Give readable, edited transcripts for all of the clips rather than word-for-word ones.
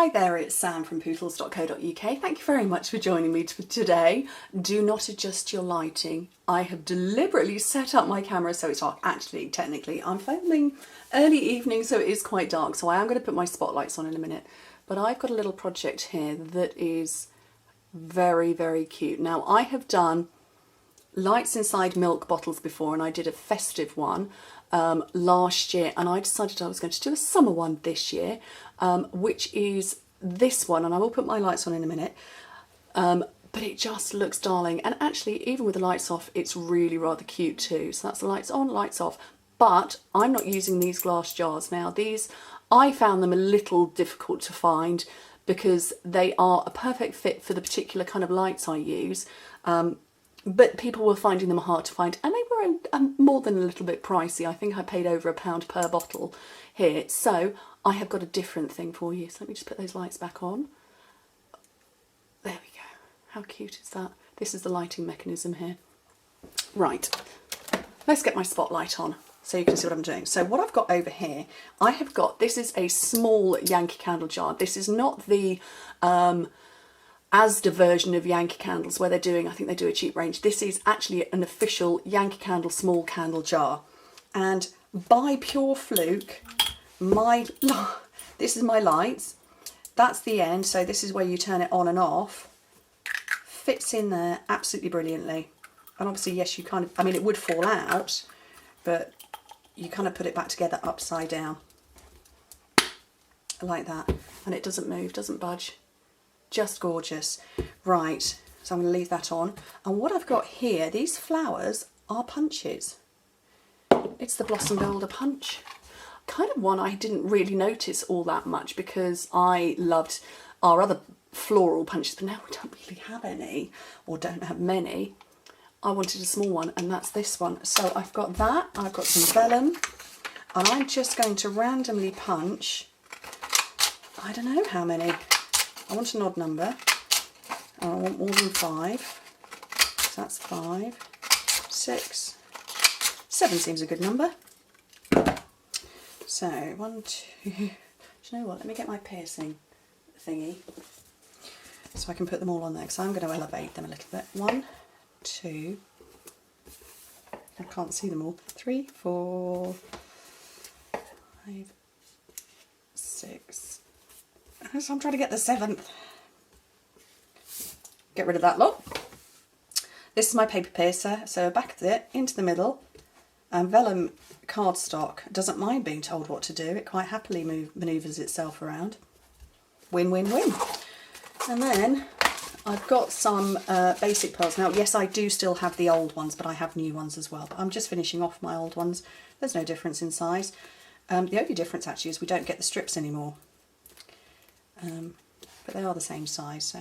Hi there, it's Sam from poodles.co.uk. Thank you very much for joining me today. Do not adjust your lighting. I have deliberately set up my camera so it's dark. Actually, technically, I'm filming early evening, so it is quite dark. So I am going to put my spotlights on in a minute. But I've got a little project here that is very, very cute. Now, I have done lights inside milk bottles before, and I did a festive one last year, and I decided I was going to do a summer one this year, which is this one, and I will put my lights on in a minute, but it just looks darling, and actually even with the lights off it's really rather cute too. So that's the lights on, lights off, but I'm not using these glass jars. Now these, I found them a little difficult to find because they are a perfect fit for the particular kind of lights I use, but people were finding them hard to find, and they were more than a little bit pricey. I think I paid over £1 per bottle here. So I have got a different thing for you. So let me just put those lights back on. There we go. How cute is that? This is the lighting mechanism here. Right, let's get my spotlight on so you can see what I'm doing. So what I've got over here, I have got, this is a small Yankee candle jar. This is not the Asda version of Yankee candles where they're doing, I think they do a cheap range. This is actually an official Yankee Candle small candle jar, and by pure fluke, this is my lights, that's the end, so this is where you turn it on and off, fits in there absolutely brilliantly. And obviously, yes, you kind of, I mean, it would fall out, but you kind of put it back together upside down like that, and it doesn't move, doesn't budge. Just gorgeous. Right, so I'm going to leave that on. And what I've got here, these flowers are punches. It's the Blossom Builder punch. Kind of one I didn't really notice all that much because I loved our other floral punches, but now we don't really have any, or don't have many. I wanted a small one, and that's this one. So I've got that, I've got some vellum, and I'm just going to randomly punch, I don't know how many. I want an odd number. I want more than 5. So that's 5, 6, 7 seems a good number. So 1, 2. Do you know what? Let me get my piercing thingy so I can put them all on there, because I'm going to elevate them a little bit. 1, 2. I can't see them all. 3, 4, 5, 6. So I'm trying to get the 7th. Get rid of that lot. This is my paper piercer, so back of it, into the middle, and vellum cardstock doesn't mind being told what to do. It quite happily manoeuvres itself around. Win, win, win. And then I've got some basic pearls. Now, yes, I do still have the old ones, but I have new ones as well. But I'm just finishing off my old ones. There's no difference in size. The only difference actually is we don't get the strips anymore. But they are the same size, so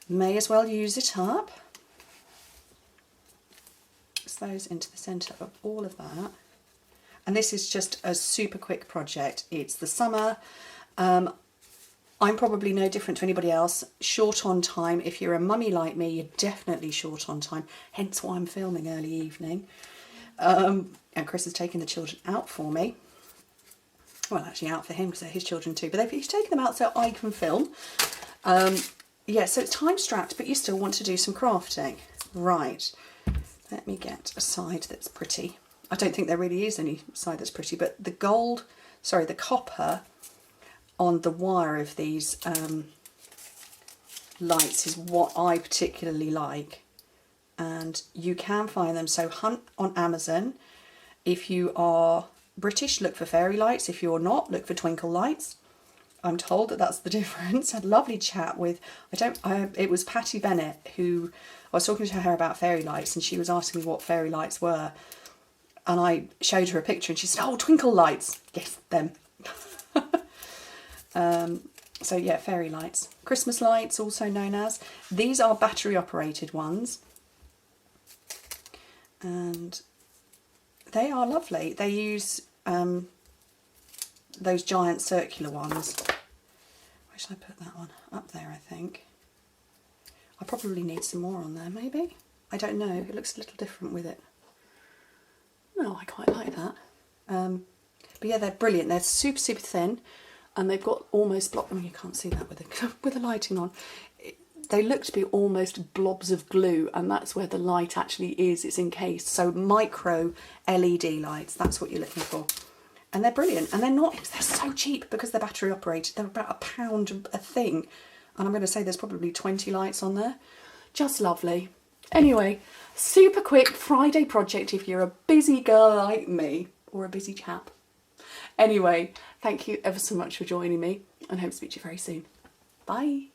may as well use it up. It's those into the centre of all of that. And this is just a super quick project. It's the summer. I'm probably no different to anybody else. Short on time. If you're a mummy like me, you're definitely short on time. Hence why I'm filming early evening. And Chris has taken the children out for me. Well, actually out for him because they're his children too, but he's taken them out so I can film. Yeah, so it's time strapped, but you still want to do some crafting. Right, let me get a side that's pretty. I don't think there really is any side that's pretty, but the gold, sorry, the copper on the wire of these lights is what I particularly like. And you can find them, so hunt on Amazon. If you are British, look for fairy lights. If you're not, look for twinkle lights. I'm told that that's the difference. I had a lovely chat with, it was Patty Bennett, who I was talking to her about fairy lights, and she was asking me what fairy lights were, and I showed her a picture and she said, oh, twinkle lights. Yes, them. So yeah, fairy lights. Christmas lights, also known as. These are battery operated ones, and they are lovely. They use those giant circular ones. Where should I put that one? Up there, I think. I probably need some more on there, maybe. I don't know. It looks a little different with it. No, I quite like that. But yeah, they're brilliant. They're super, super thin. and they've got almost block. I mean, you can't see that with the lighting on. They look to be almost blobs of glue, and that's where the light actually is. It's encased. So micro LED lights, that's what you're looking for. And they're brilliant. And they're so cheap because they're battery operated. They're about £1 a thing. And I'm going to say there's probably 20 lights on there. Just lovely. Anyway, super quick Friday project if you're a busy girl like me, or a busy chap. Anyway, thank you ever so much for joining me, and hope to speak to you very soon. Bye.